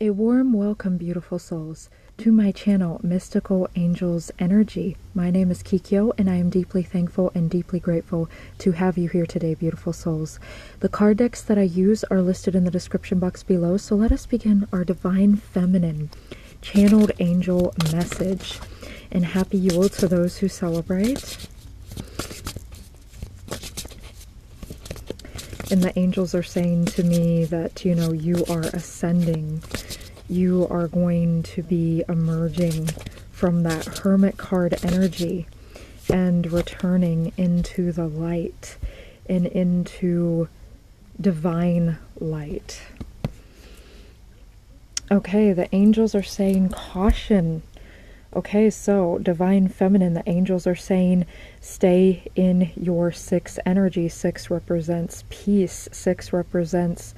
A warm welcome, beautiful souls, to my channel, Mystical Angels Energy. My name is Kikyo, and I am deeply thankful and deeply grateful to have you here today, beautiful souls. The card decks that I use are listed in the description box below, so let us begin our Divine Feminine Channeled Angel message. And happy Yule to those who celebrate. And the angels are saying to me that, you are ascending. You are going to be emerging from that Hermit card energy and returning into the light and into divine light. Okay, the angels are saying caution. Okay, so Divine Feminine, the angels are saying stay in your 6 energy. 6 represents peace. 6 represents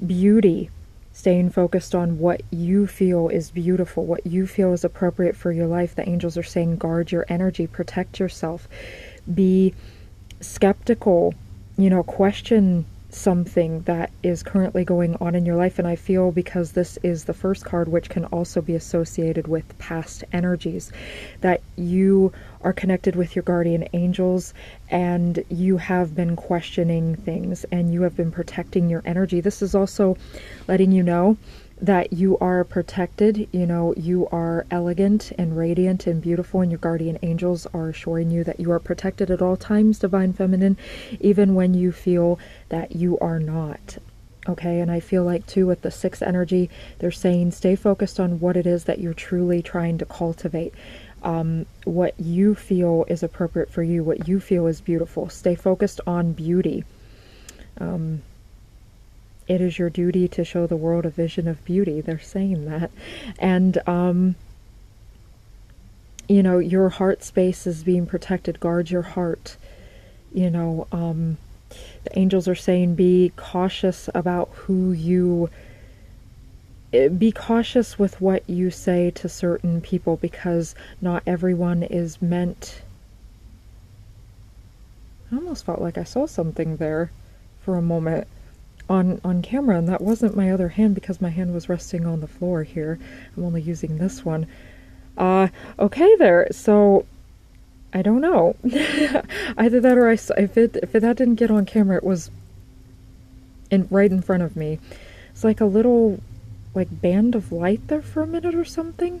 beauty. Staying focused on what you feel is beautiful, what you feel is appropriate for your life. The angels are saying guard your energy, protect yourself, be skeptical, question something that is currently going on in your life. And I feel, because this is the first card, which can also be associated with past energies, that you are connected with your guardian angels and you have been questioning things and you have been protecting your energy. This is also letting you know that you are protected, you are elegant and radiant and beautiful, and your guardian angels are assuring you that you are protected at all times, Divine Feminine, even when you feel that you are not. Okay, and I feel like too with the 6 energy, they're saying stay focused on what it is that you're truly trying to cultivate. What you feel is appropriate for you, what you feel is beautiful. Stay focused on beauty. It is your duty to show the world a vision of beauty. They're saying that. And, your heart space is being protected. Guard your heart. The angels are saying be cautious about be cautious with what you say to certain people, because not everyone is meant. I almost felt like I saw something there for a moment on camera, and that wasn't my other hand because my hand was resting on the floor here. I'm only using this one. Okay there. So I don't know. Either that or if that didn't get on camera, it was right in front of me. It's like a little band of light there for a minute or something.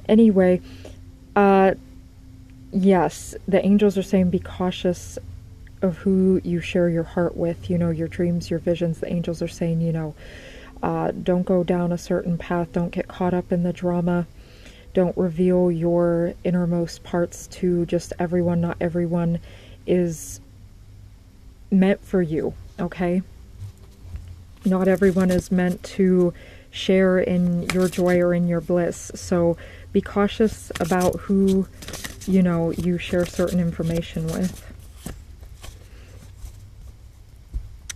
Anyway, yes, the angels are saying be cautious of who you share your heart with, your dreams, your visions. The angels are saying, don't go down a certain path. Don't get caught up in the drama. Don't reveal your innermost parts to just everyone. Not everyone is meant for you, okay? Not everyone is meant to share in your joy or in your bliss. So be cautious about who, you share certain information with.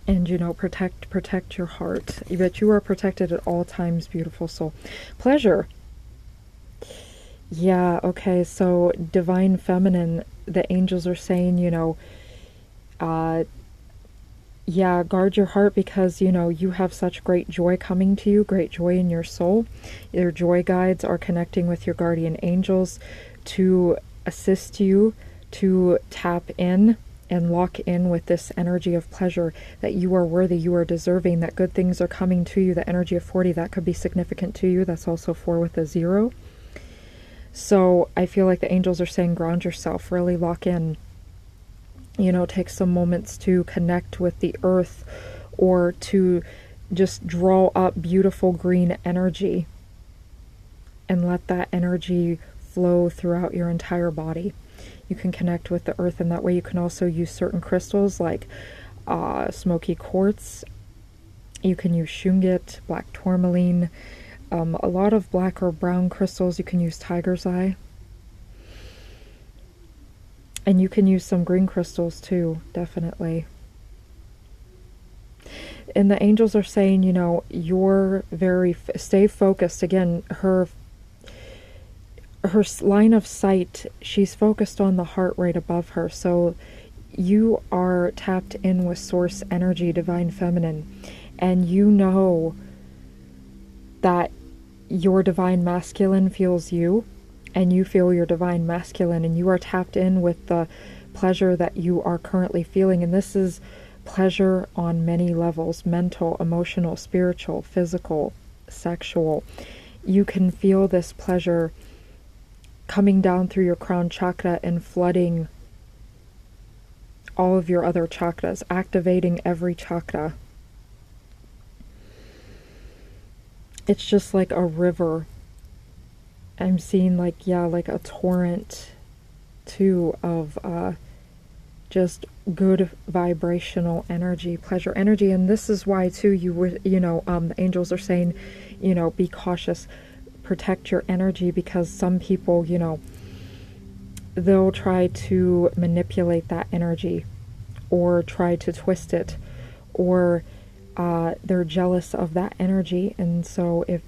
And, protect your heart. But you are protected at all times, beautiful soul. Pleasure. Yeah, okay, so Divine Feminine, the angels are saying, yeah, guard your heart, because, you have such great joy coming to you, great joy in your soul. Your joy guides are connecting with your guardian angels to assist you to tap in and lock in with this energy of pleasure, that you are worthy, you are deserving, that good things are coming to you. The energy of 40, that could be significant to you. That's also 4 with a 0. So I feel like the angels are saying ground yourself, really lock in. Take some moments to connect with the earth, or to just draw up beautiful green energy and let that energy flow throughout your entire body. You can connect with the earth in that way. You can also use certain crystals like smoky quartz. You can use shungite, black tourmaline, a lot of black or brown crystals. You can use tiger's eye. And you can use some green crystals too, definitely. And the angels are saying, you're stay focused. Again, her line of sight, she's focused on the heart right above her. So you are tapped in with source energy, Divine Feminine, and that your divine masculine feels you, and you feel your divine masculine, and you are tapped in with the pleasure that you are currently feeling. And this is pleasure on many levels: mental, emotional, spiritual, physical, sexual. You can feel this pleasure coming down through your crown chakra and flooding all of your other chakras, activating every chakra. It's just like a river. I'm seeing like, yeah, like a torrent too of just good vibrational energy, pleasure energy. And this is why too, the angels are saying, be cautious, protect your energy, because some people, they'll try to manipulate that energy or try to twist it, or they're jealous of that energy. And so if,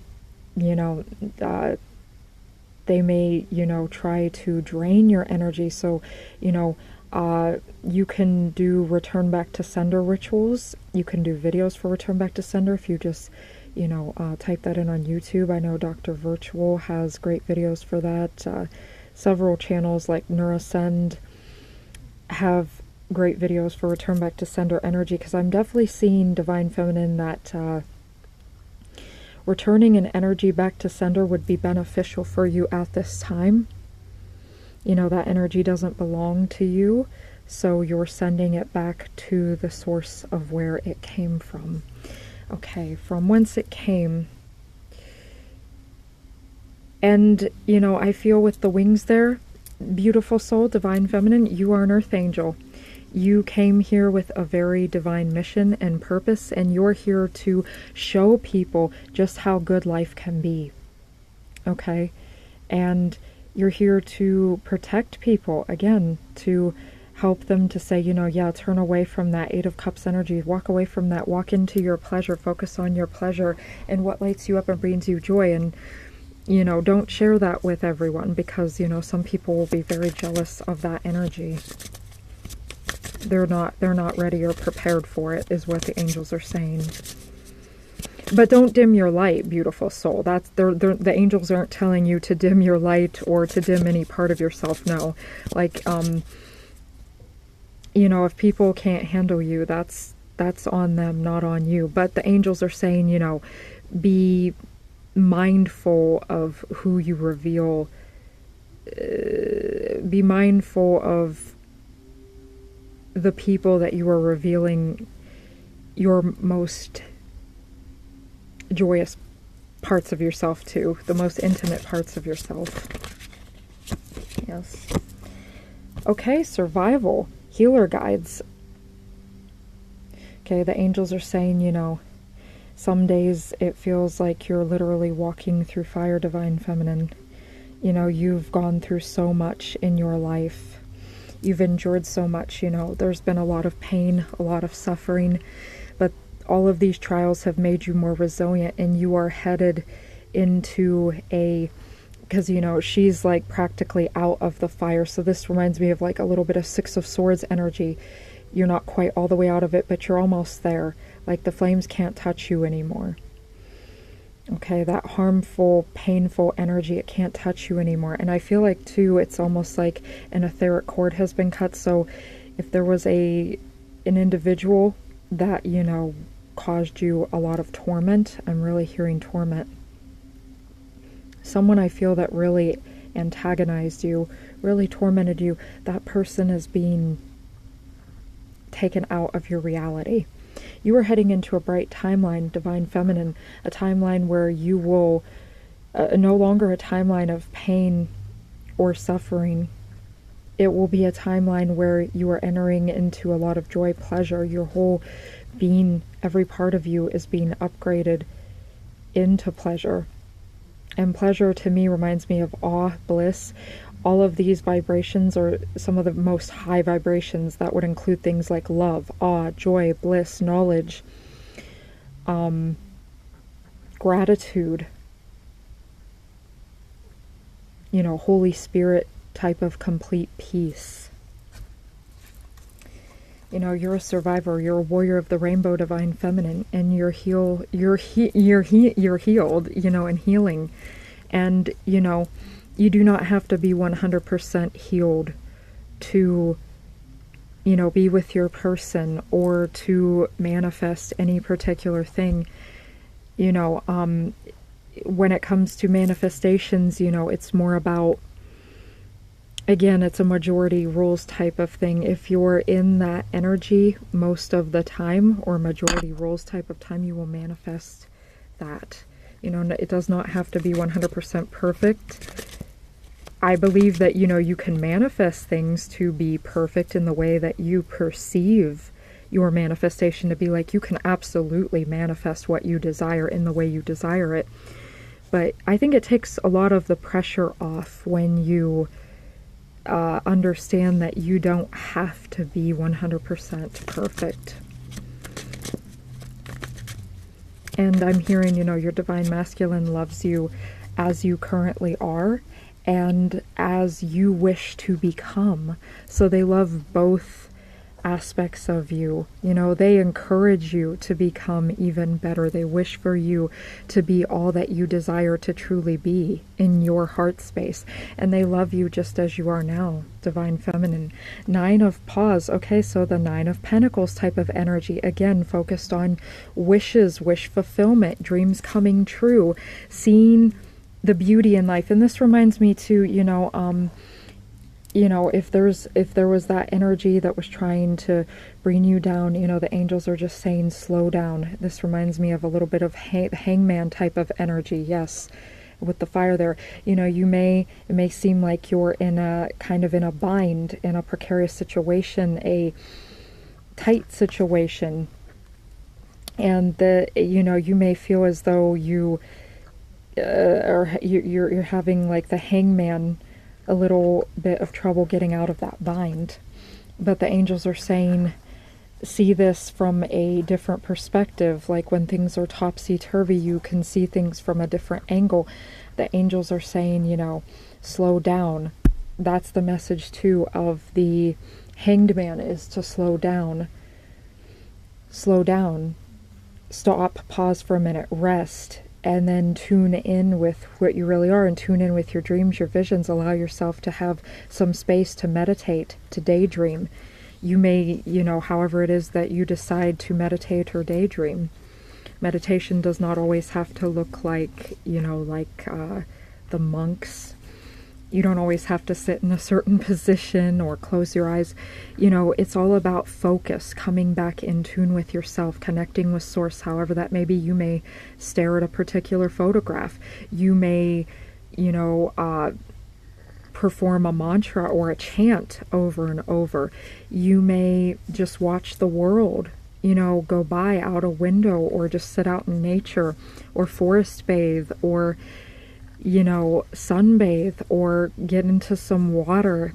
they may, try to drain your energy. So, you can do return back to sender rituals. You can do videos for return back to sender if you just, type that in on YouTube. I know Dr. Virtual has great videos for that. Several channels like Neurosend have great videos for return back to sender energy, because I'm definitely seeing Divine Feminine that returning an energy back to sender would be beneficial for you at this time. That energy doesn't belong to you, so you're sending it back to the source of where it came from. Okay, from whence it came. And, I feel with the wings there, beautiful soul, Divine Feminine, you are an earth angel. You came here with a very divine mission and purpose, and you're here to show people just how good life can be. Okay? And you're here to protect people, again, to help them to say, turn away from that Eight of Cups energy, walk away from that, walk into your pleasure, focus on your pleasure and what lights you up and brings you joy. And, don't share that with everyone, because, some people will be very jealous of that energy. They're not ready or prepared for it, is what the angels are saying. But don't dim your light, beautiful soul. The angels aren't telling you to dim your light or to dim any part of yourself. No, like, if people can't handle you, that's on them, not on you. But the angels are saying, be mindful of who you reveal. Be mindful of the people that you are revealing your most joyous parts of yourself to, the most intimate parts of yourself. Yes. Okay, survival, healer guides. Okay, the angels are saying, some days it feels like you're literally walking through fire, Divine Feminine. You've gone through so much in your life. You've endured so much, there's been a lot of pain, a lot of suffering, but all of these trials have made you more resilient, and you are headed into because, she's like practically out of the fire. So this reminds me of like a little bit of Six of Swords energy. You're not quite all the way out of it, but you're almost there. Like the flames can't touch you anymore. Okay, that harmful, painful energy, it can't touch you anymore. And I feel like, too, it's almost like an etheric cord has been cut. So if there was an individual that, caused you a lot of torment, I'm really hearing torment. Someone I feel that really antagonized you, really tormented you, that person is being taken out of your reality. You are heading into a bright timeline, Divine Feminine, a timeline where you will, no longer a timeline of pain or suffering. It will be a timeline where you are entering into a lot of joy, pleasure. Your whole being, every part of you is being upgraded into pleasure. And pleasure to me reminds me of awe, bliss. All of these vibrations are some of the most high vibrations that would include things like love, awe, joy, bliss, knowledge, gratitude, Holy Spirit type of complete peace. you're a survivor, you're a warrior of the rainbow divine feminine, and you're healed, and healing. And, you do not have to be 100% healed to, be with your person or to manifest any particular thing. When it comes to manifestations, it's more about, again, it's a majority rules type of thing. If you're in that energy most of the time, or majority rules type of time, you will manifest that. It does not have to be 100% perfect. I believe that, you can manifest things to be perfect in the way that you perceive your manifestation to be. Like, you can absolutely manifest what you desire in the way you desire it. But I think it takes a lot of the pressure off when you understand that you don't have to be 100% perfect. And I'm hearing, your divine masculine loves you as you currently are and as you wish to become. So they love both aspects of you. They encourage you to become even better. They wish for you to be all that you desire to truly be in your heart space. And they love you just as you are now, divine feminine. 9 of Paws. Okay, so the 9 of Pentacles type of energy, again, focused on wishes, wish fulfillment, dreams coming true, seeing the beauty in life. And this reminds me too, if there was that energy that was trying to bring you down, the angels are just saying, slow down. This reminds me of a little bit of hangman type of energy. Yes, with the fire there. It may seem like you're in a kind of in a bind, in a precarious situation, a tight situation. And you may feel as though you're having like the hangman, a little bit of trouble getting out of that bind. But the angels are saying, see this from a different perspective. Like, when things are topsy-turvy, you can see things from a different angle. The angels are saying, slow down. That's the message too of the hanged man, is to slow down. Slow down. Stop, pause for a minute, rest, and then tune in with what you really are, and tune in with your dreams, your visions. Allow yourself to have some space to meditate, to daydream. You may, however it is that you decide to meditate or daydream. Meditation does not always have to look like, the monks. You don't always have to sit in a certain position or close your eyes. It's all about focus, coming back in tune with yourself, connecting with source, however that may be. You may stare at a particular photograph. You may, perform a mantra or a chant over and over. You may just watch the world, go by out a window, or just sit out in nature, or forest bathe, or sunbathe, or get into some water,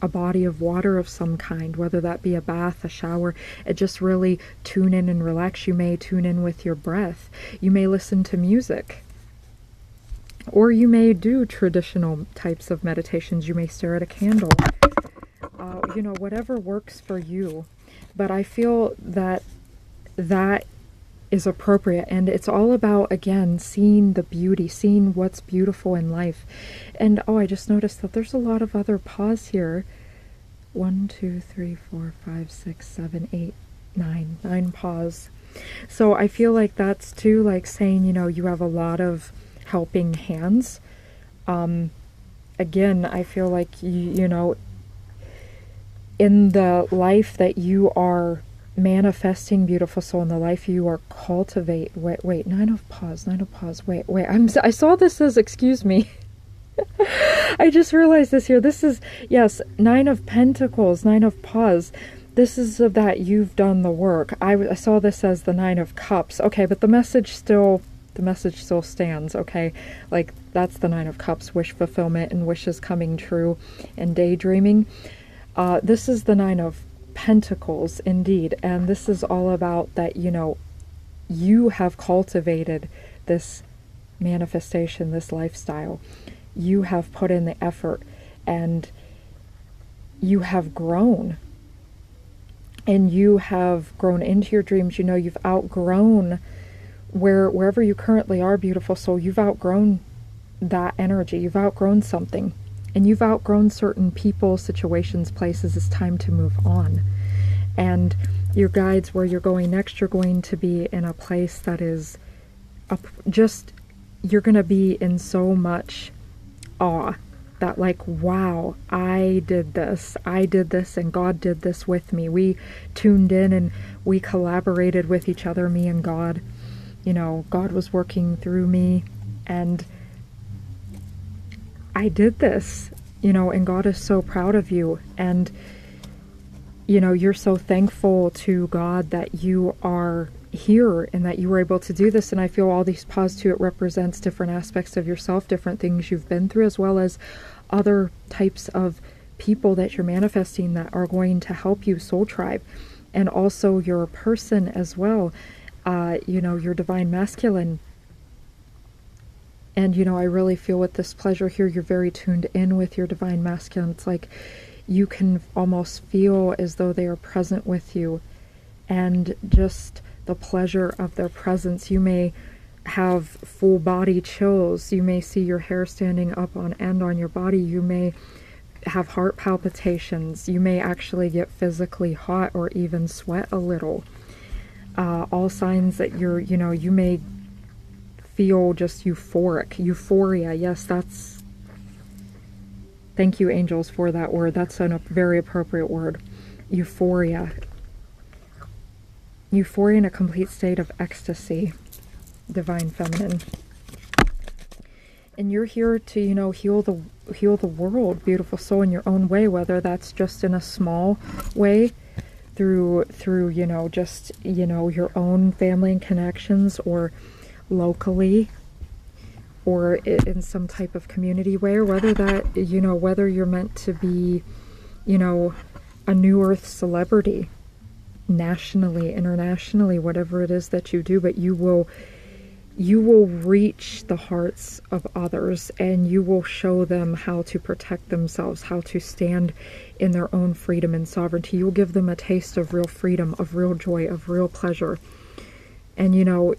a body of water of some kind, whether that be a bath, a shower. It just really tune in and relax. You may tune in with your breath. You may listen to music, or you may do traditional types of meditations. You may stare at a candle, whatever works for you. But I feel that is appropriate, and it's all about, again, seeing the beauty, seeing what's beautiful in life. And I just noticed that there's a lot of other paws here. 1, 2, 3, 4, 5, 6, 7, 8, 9 paws. So I feel like that's too, like saying, you have a lot of helping hands. Again, I feel like in the life that you are manifesting, beautiful soul, in the life you are cultivate. Wait, 9 of Paws. Wait. I saw this as, excuse me. I just realized this here. This is, yes, 9 of Pentacles, 9 of Paws. This is that you've done the work. I saw this as the 9 of Cups. Okay, but the message still stands, okay? Like, that's the 9 of Cups, wish fulfillment and wishes coming true and daydreaming. This is the 9 of Pentacles, indeed, and this is all about that, you have cultivated this manifestation, this lifestyle. You have put in the effort, and you have grown. and you have grown into your dreams. You know, you've outgrown wherever you currently are, beautiful soul. You've outgrown that energy. You've outgrown something, and you've outgrown certain people, situations, places. It's time to move on. And your guides, where you're going next, you're going to be in a place that is you're going to be in so much awe that, like, wow, I did this, and God did this with me. We tuned in and we collaborated with each other, me and God. You know, God was working through me, and I did this, you know, and God is so proud of you. And, you know, you're so thankful to God that you are here and that you were able to do this. And I feel all these pause too, it represents different aspects of yourself, different things you've been through, as well as other types of people that you're manifesting that are going to help you, soul tribe, and also your person as well, you know, your divine masculine. And, you know, I really feel with this pleasure here, you're very tuned in with your divine masculine. It's like you can almost feel as though they are present with you, and just the pleasure of their presence. You may have full body chills. You may see your hair standing up on end on your body. You may have heart palpitations. You may actually get physically hot or even sweat a little. All signs that you're, you know, you may feel just euphoria. Yes, that's, thank you, angels, for that word. That's a very appropriate word. Euphoria. Euphoria in a complete state of ecstasy, divine feminine. And you're here to, you know, heal the world, beautiful soul, in your own way, whether that's just in a small way through, you know, just, you know, your own family and connections, or locally, or in some type of community way, or whether that, you know, whether you're meant to be, you know, a new earth celebrity, nationally, internationally, whatever it is that you do, but you will reach the hearts of others, and you will show them how to protect themselves, how to stand in their own freedom and sovereignty. You'll give them a taste of real freedom, of real joy, of real pleasure. And, you know,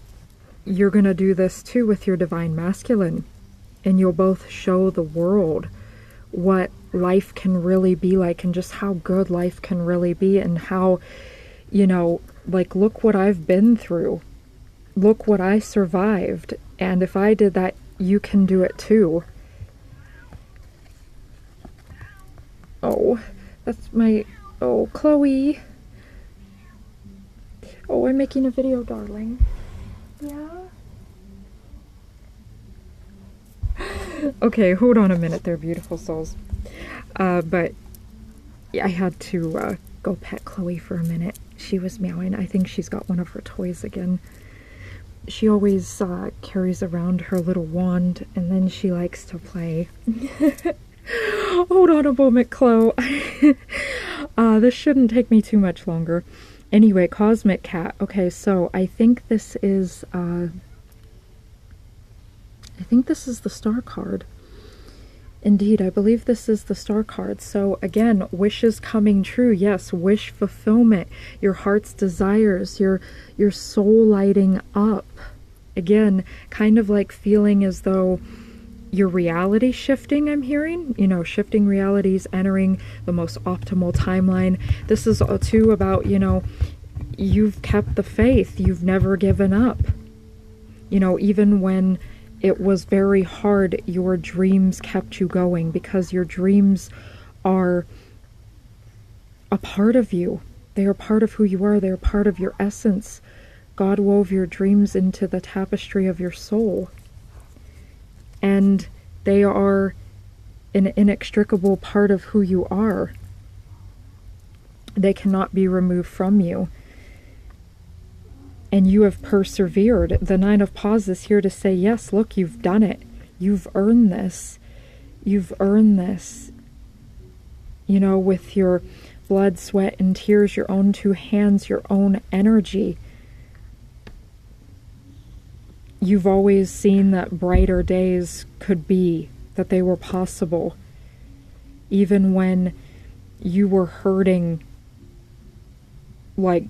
you're going to do this too with your divine masculine, and you'll both show the world what life can really be like, and just how good life can really be, and how, you know, like, look what I've been through. Look what I survived. And if I did that, you can do it too. Oh, that's my, oh, Chloe. Oh, I'm making a video, darling. Yeah? Okay, hold on a minute there, beautiful souls. But yeah, I had to go pet Chloe for a minute. She was meowing. I think she's got one of her toys again. She always carries around her little wand, and then she likes to play. Hold on a moment, Chloe. This shouldn't take me too much longer. Anyway, Cosmic Cat. Okay, so I think this is the star card. Indeed, I believe this is the star card. So again, wishes coming true. Yes, wish fulfillment. Your heart's desires, your soul lighting up. Again, kind of like feeling as though your reality shifting, I'm hearing. You know, shifting realities, entering the most optimal timeline. This is too about, you know, you've kept the faith. You've never given up. You know, even when it was very hard, your dreams kept you going, because your dreams are a part of you. They are part of who you are. They are part of your essence. God wove your dreams into the tapestry of your soul. And they are an inextricable part of who you are. They cannot be removed from you. And you have persevered. The Nine of Paws is here to say, yes, look, you've done it. You've earned this. You've earned this. You know, with your blood, sweat, and tears, your own two hands, your own energy. You've always seen that brighter days could be, that they were possible. Even when you were hurting like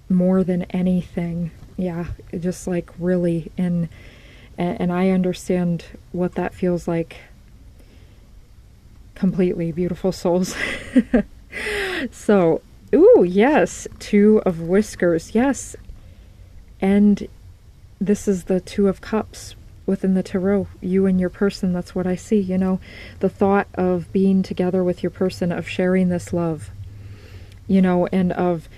more than anything. Yeah, just like really. And I understand what that feels like completely. Beautiful souls. So, ooh, yes, Two of Whiskers, yes. And this is the Two of Cups within the tarot. You and your person, that's what I see, you know. The thought of being together with your person, of sharing this love, you know, and of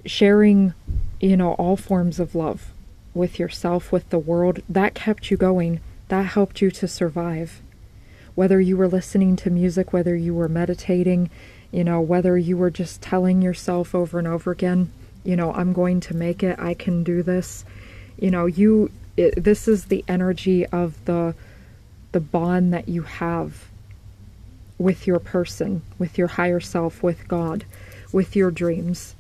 sharing, you know, all forms of love with yourself, with the world. That kept you going. That helped you to survive. Whether you were listening to music, whether you were meditating, you know, whether you were just telling yourself over and over again, you know, I'm going to make it, I can do this. You know, this is the energy of the bond that you have with your person, with your higher self, with God, with your dreams.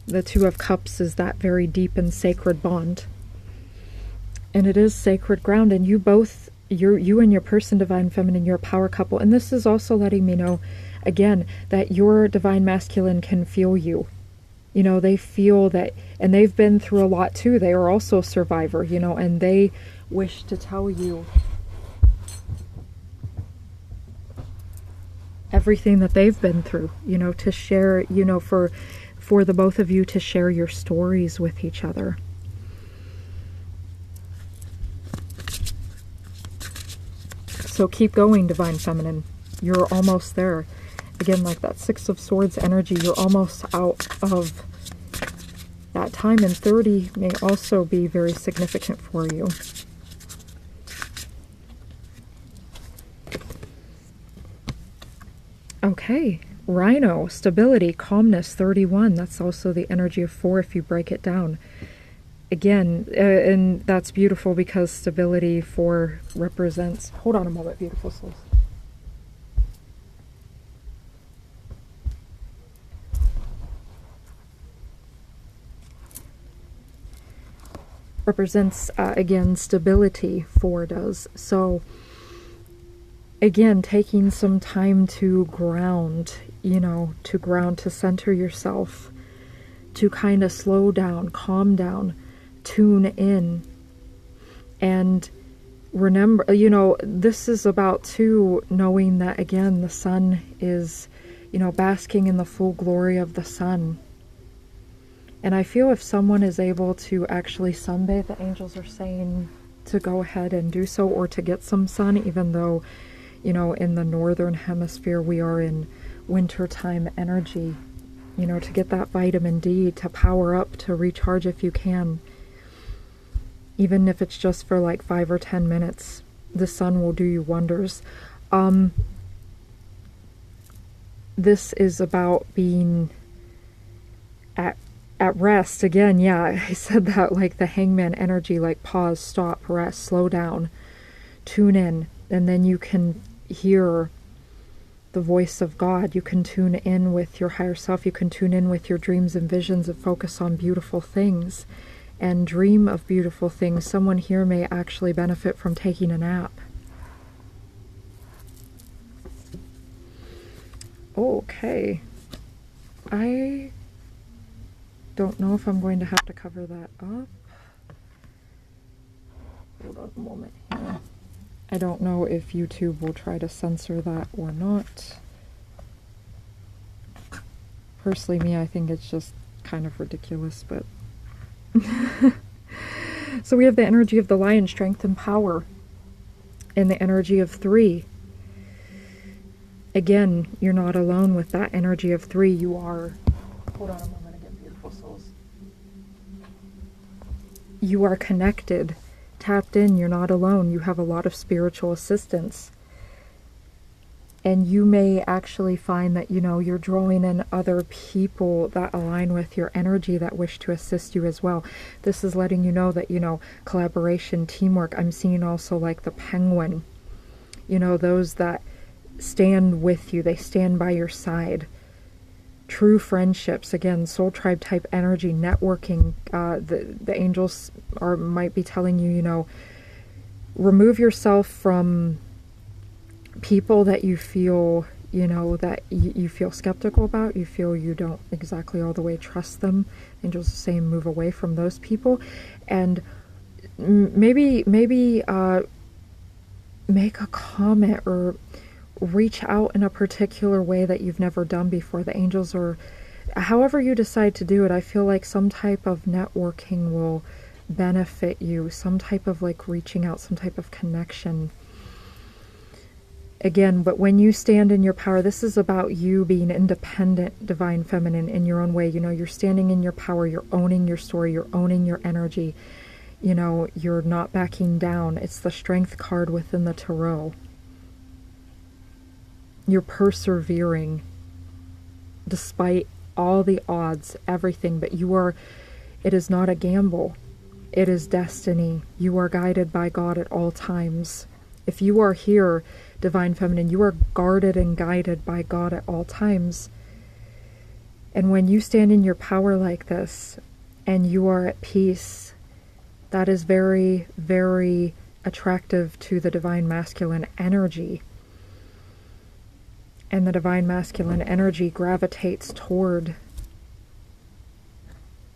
The Two of Cups is that very deep and sacred bond. And it is sacred ground, and you both, you and your person, Divine Feminine, you're a power couple. And this is also letting me know, again, that your Divine Masculine can feel you. You know, they feel that, and they've been through a lot too. They are also a survivor, you know, and they wish to tell you everything that they've been through, you know, to share, you know, for the both of you to share your stories with each other. So keep going, Divine Feminine. You're almost there. Again, like that Six of Swords energy, you're almost out of that time, and 30 may also be very significant for you. Okay, Rhino, stability, calmness, 31. That's also the energy of 4 if you break it down. Again, and that's beautiful because stability 4 represents... Hold on a moment, beautiful souls. Represents, again, stability 4 does. So, again, taking some time to ground, you know, to center yourself, to kind of slow down, calm down, tune in, and remember, you know, this is about too knowing that, again, the sun is, you know, basking in the full glory of the sun. And I feel if someone is able to actually sunbathe, the angels are saying to go ahead and do so, or to get some sun, even though, you know, in the northern hemisphere we are in wintertime energy, you know, to get that vitamin D, to power up, to recharge if you can. Even if it's just for like 5 or 10 minutes, the sun will do you wonders. This is about being at rest. Again, yeah, I said that, like the Hangman energy, like pause, stop, rest, slow down, tune in, and then you can hear the voice of God. You can tune in with your higher self. You can tune in with your dreams and visions and focus on beautiful things and dream of beautiful things. Someone here may actually benefit from taking a nap. Okay. I don't know if I'm going to have to cover that up. Hold on a moment here. I don't know if YouTube will try to censor that or not. Personally, me, I think it's just kind of ridiculous, but... So we have the energy of the Lion, strength and power, and the energy of 3. Again, you're not alone with that energy of 3. You are... Hold on a moment again, beautiful souls. You are connected, tapped in. You're not alone. You have a lot of spiritual assistance. And you may actually find that, you know, you're drawing in other people that align with your energy that wish to assist you as well. This is letting you know that, you know, collaboration, teamwork. I'm seeing also like the penguin, you know, those that stand with you, they stand by your side. True friendships, again, soul tribe type energy, networking. The angels might be telling you, you know, remove yourself from people that you feel, you know, that you feel skeptical about, you feel you don't exactly all the way trust them. Angels are saying move away from those people, and maybe make a comment or reach out in a particular way that you've never done before. The angels are, however you decide to do it, I feel like some type of networking will benefit you, some type of like reaching out, some type of connection. Again, but when you stand in your power, this is about you being independent, divine feminine, in your own way. You know, you're standing in your power, you're owning your story, you're owning your energy. You know, you're not backing down. It's the strength card within the tarot. You're persevering despite all the odds, everything, but you are, it is not a gamble. It is destiny. You are guided by God at all times. If you are here, divine feminine, you are guarded and guided by God at all times. And when you stand in your power like this and you are at peace, that is very, very attractive to the divine masculine energy. And the divine masculine energy gravitates toward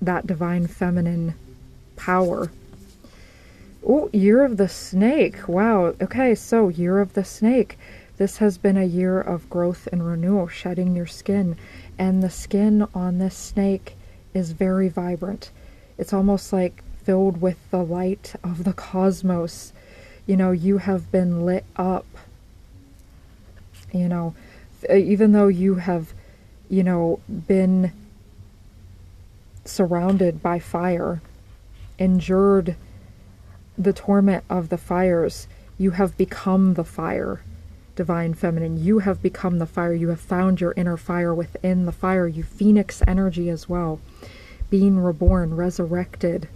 that divine feminine power. Oh, Year of the Snake. Wow. Okay, so Year of the Snake. This has been a year of growth and renewal, shedding your skin. And the skin on this snake is very vibrant. It's almost like filled with the light of the cosmos. You know, you have been lit up. You know, even though you have, you know, been surrounded by fire, endured the torment of the fires, you have become the fire, divine feminine. You have become the fire. You have found your inner fire within the fire. You phoenix energy as well, being reborn, resurrected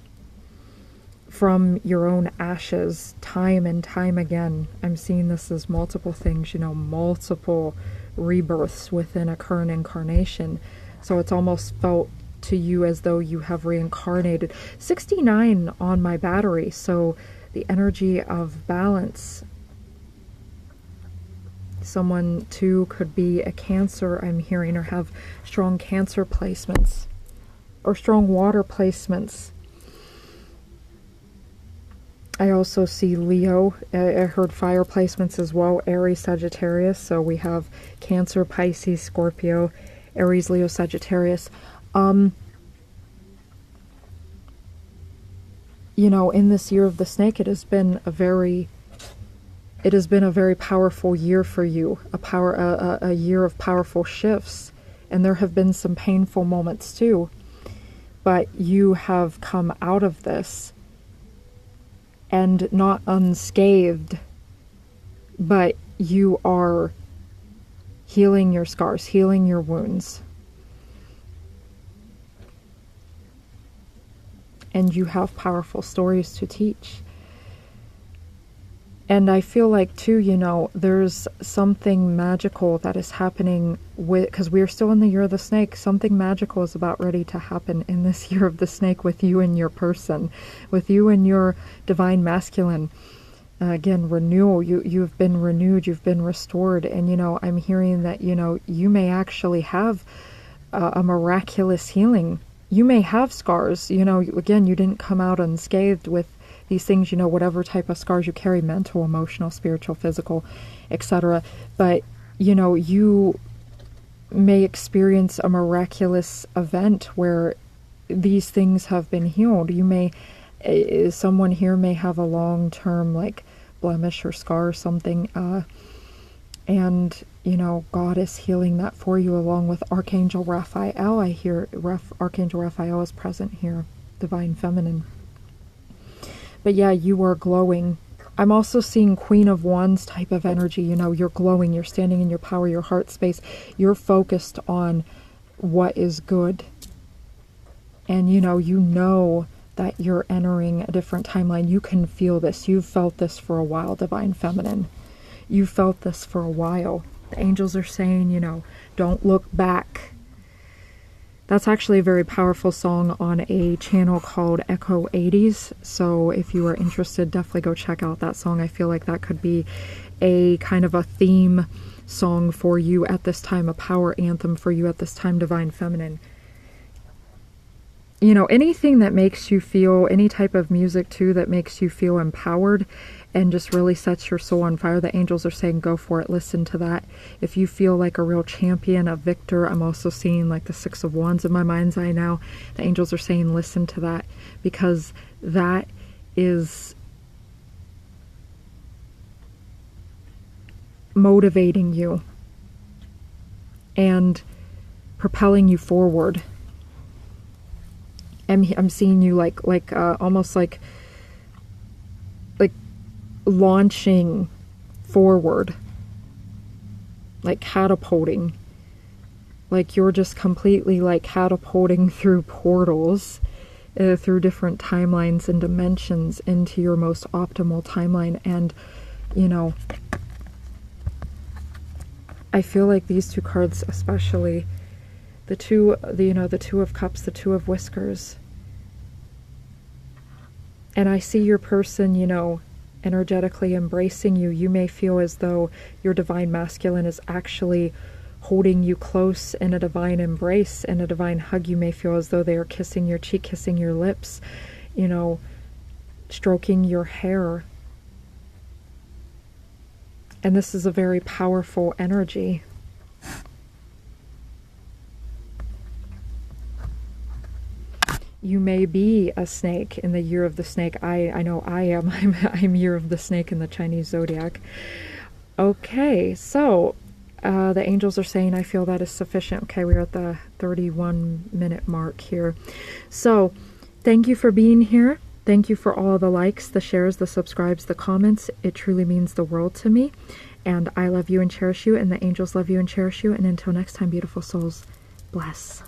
from your own ashes time and time again. I'm seeing this as multiple things, you know, multiple rebirths within a current incarnation. So it's almost felt to you as though you have reincarnated. 69 on my battery, so the energy of balance. Someone too could be a Cancer, I'm hearing, or have strong Cancer placements or strong water placements. I also see Leo. I heard fire placements as well. Aries, Sagittarius. So we have Cancer, Pisces, Scorpio, Aries, Leo, Sagittarius. You know, in this Year of the Snake, it has been a very powerful year for you. A year of powerful shifts, and there have been some painful moments too. But you have come out of this, and not unscathed, but you are healing your scars, healing your wounds. And you have powerful stories to teach. And I feel like too, you know, there's something magical that is happening because we are still in the Year of the Snake. Something magical is about ready to happen in this Year of the Snake with you and your person, with you and your divine masculine. Again, renewal. You've been renewed, you've been restored. And, you know, I'm hearing that, you know, you may actually have a miraculous healing. You may have scars. You know, again, you didn't come out unscathed with these things, you know, whatever type of scars you carry, mental, emotional, spiritual, physical, etc. But, you know, you may experience a miraculous event where these things have been healed. You may, someone here may have a long-term, like, blemish or scar or something, and, you know, God is healing that for you, along with Archangel Raphael. I hear Archangel Raphael is present here, divine feminine. But yeah, you are glowing. I'm also seeing Queen of Wands type of energy. You know, you're glowing, you're standing in your power, your heart space. You're focused on what is good. And you know that you're entering a different timeline. You can feel this. You've felt this for a while, divine feminine. You felt this for a while. The angels are saying, you know, don't look back. That's actually a very powerful song on a channel called Echo 80s. So if you are interested, definitely go check out that song. I feel like that could be a kind of a theme song for you at this time, a power anthem for you at this time, Divine Feminine. You know, anything that makes you feel, any type of music too that makes you feel empowered and just really sets your soul on fire, the angels are saying go for it. Listen to that. If you feel like a real champion, a victor, I'm also seeing like the Six of Wands in my mind's eye now. The angels are saying listen to that, because that is motivating you and propelling you forward. I'm seeing you almost like launching forward, like catapulting, like you're just completely like catapulting through portals, through different timelines and dimensions into your most optimal timeline. And you know, I feel like these two cards, especially the Two of Cups, the Two of Whiskers, and I see your person, you know, energetically embracing you. You may feel as though your divine masculine is actually holding you close in a divine embrace, in a divine hug. You may feel as though they are kissing your cheek, kissing your lips, you know, stroking your hair. And this is a very powerful energy. You may be a snake in the year of the snake. I know I am. I'm year of the snake in the Chinese zodiac. Okay, so the angels are saying, I feel that is sufficient. Okay, we're at the 31-minute mark here. So thank you for being here. Thank you for all the likes, the shares, the subscribes, the comments. It truly means the world to me. And I love you and cherish you, and the angels love you and cherish you. And until next time, beautiful souls, bless.